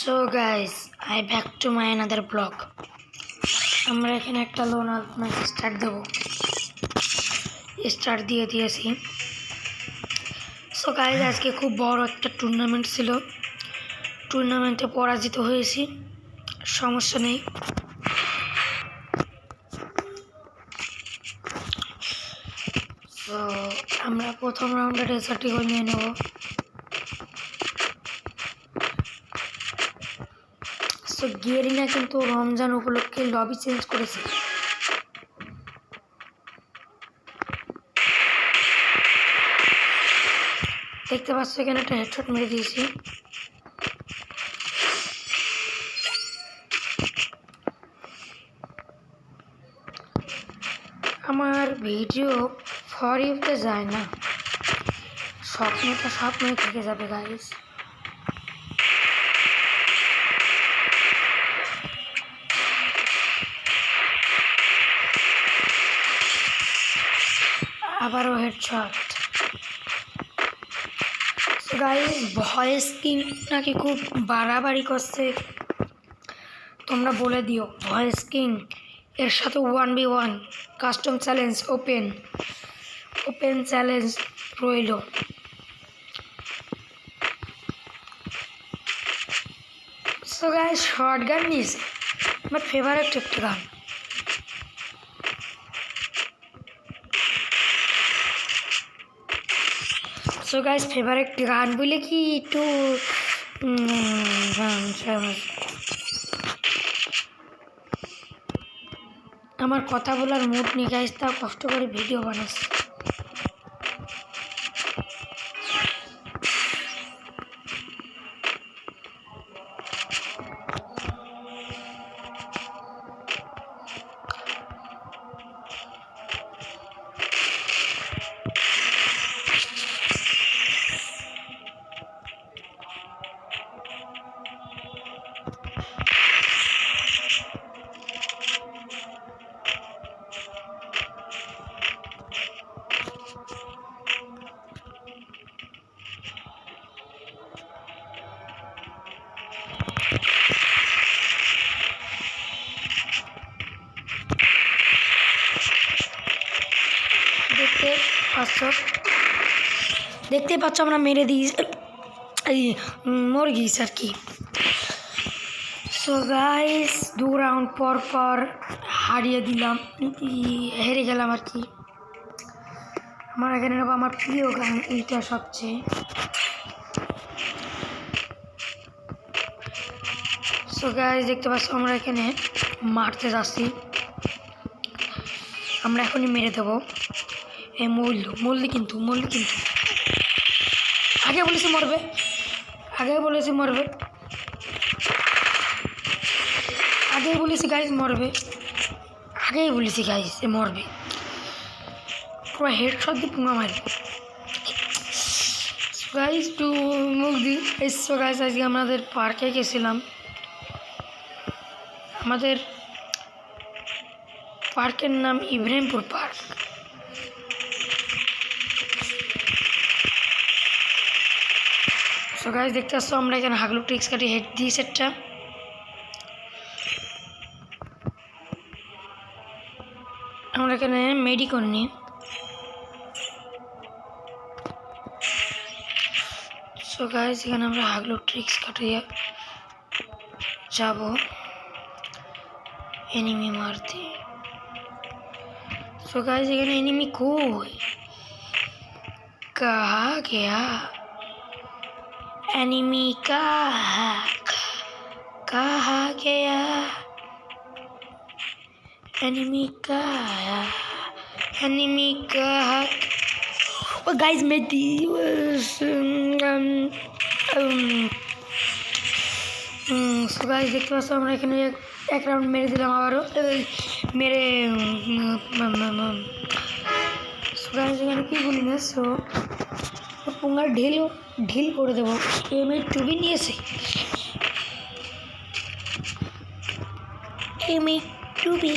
So guys I back to my another blog. আমরা এখানে একটা লোন ম্যাচ স্টার্ট দিয়ে দিয়েছি। সো গাইস আজকে খুব বড় একটা টুর্নামেন্ট ছিল, টুর্নামেন্টে পরাজিত হয়েছি, সমস্যা নেই। তো আমরা প্রথম রাউন্ডে রেসার্টি করে নিয়ে নেব। সো গেরিনা কিন্তু রমজান উপলক্ষে লবি চেঞ্জ করেছে। দেখতে পাচ্ছ এখানে একটা হেডশট মেরে দিয়েছি। আমার ভিডিও ফর ইউতে যায় না, স্বপ্নে থেকে যাবে গাইস। আবারও হেডশট। গাইস ভয়েস কিং নাকি খুব বাড়াবাড়ি করছে, তোমরা বলে দিও ভয়েস কিং এর সাথে 1v1 custom challenge open challenge রইল। সো গাইস শর্ট গান নিয়েছে, আমার ফেভারিট একটা গান। সো গাইস ফেভারিট গান বলে কি একটু আমার কথা বলার মুড নেই গাইস, তাও কষ্ট করে ভিডিও বানাচ্ছি। দেখতে পাচ্ছ আমরা মেরে দিই মরে গিয়েছি আর কি। সো গাইস 2 রাউন্ড পর হারিয়ে দিলাম, হেরে গেলাম আর কি। আমার এখানে নেবো আমার প্রিয় গান, এইটা সবচেয়ে। সো গাইস দেখতে পাচ্ছ আমরা এখানে মারতে যাচ্ছি, আমরা এখনই মেরে দেবো। মল্লি কিন্তু আগে বলেছি মরবে, আগেই বলেছি গাইস মরবে, এ মরবে। পুরো হেডশট দিয়ে পুঙ্গা মারবে গাইস। টু মুখ দিই এসো গাইস। আজকে আমাদের পার্কে গেছিলাম, আমাদের পার্কের নাম ইব্রাহিমপুর পার্ক। সো গাইস দেখতে পাচ্ছ আমরা এখানে হাগলু ট্রিক্স কাটি হেড দিই সেটটা। আমরা এখানে মেডিকন নিই। সো গাইস এখানে আমরা হাগলু ট্রিক্স কাটিয়ে যাব এনিমি মারতে। সো গাইস এখানে এনিমি কই, कहा गया एनिमी कहा गया एनिमी कहा। ओ गाइस मैं সো গাইস দেখতে পাচ্ছ আমরা এখানে এক রাউন্ড মেরে দিলাম, আবারও মেরে সো গাইস এখানে কি বলি না। সো পুঙ্গার ঢিল করে দেবো। এমএ টুবি নিয়েছে, এমএ টুবি।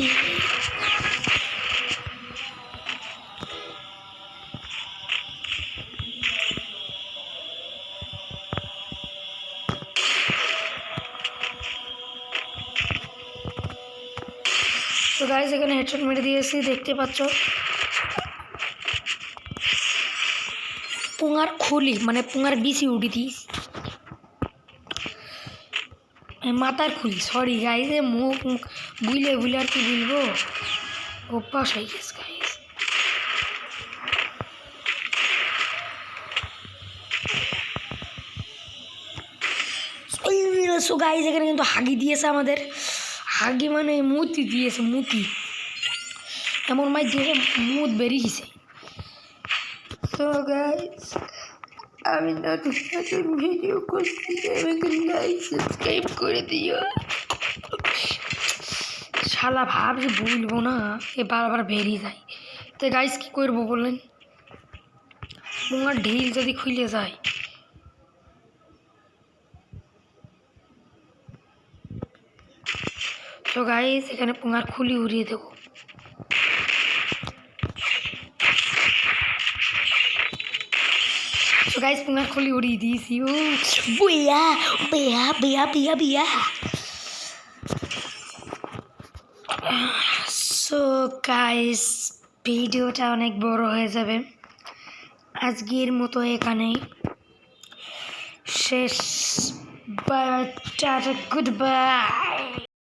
গাইস এখানে হেডশট মেরে দিয়েছি, দেখতে পাচ্ছ। পুঙার খুলি মানে পুঙার বিচি উঠে দিয়েছি, মাথার খুলি, সরি গাইস। মুখ বুইলে বুইলে আর কি বলবো, অভ্যাস হয়ে গেছে গাইস। সো গাইস এখানে কিন্তু হাগি দিয়েছে আমাদের, হাগি মানে মুতি দিয়েছে, মুতি এমন মাছ দিয়েছে মুত বেরিয়ে গেছে। সো গাইস আমি নতুন নতুন ভিডিও করছি, আমাকে লাইক সাবস্ক্রাইব করে দিও। শালা ভাবছি বলবো না, এ বারবার বেরিয়ে যায়। তো গাইস কী করবো বললেন, পুঙার ঢিল যদি খুলে যায়। তো গাইস এখানে পুঙার খুলি উড়িয়ে দেবো। তো গাইস পুঙার খুলি উড়িয়ে দিয়েছি। ও বুয়া বিয়া বিয়া বিয়া বিয়া। সো গাইস ভিডিওটা অনেক বড় হয়ে যাবে, আজকের মতো এখানেই শেষ। Bye bye, tata, good bye.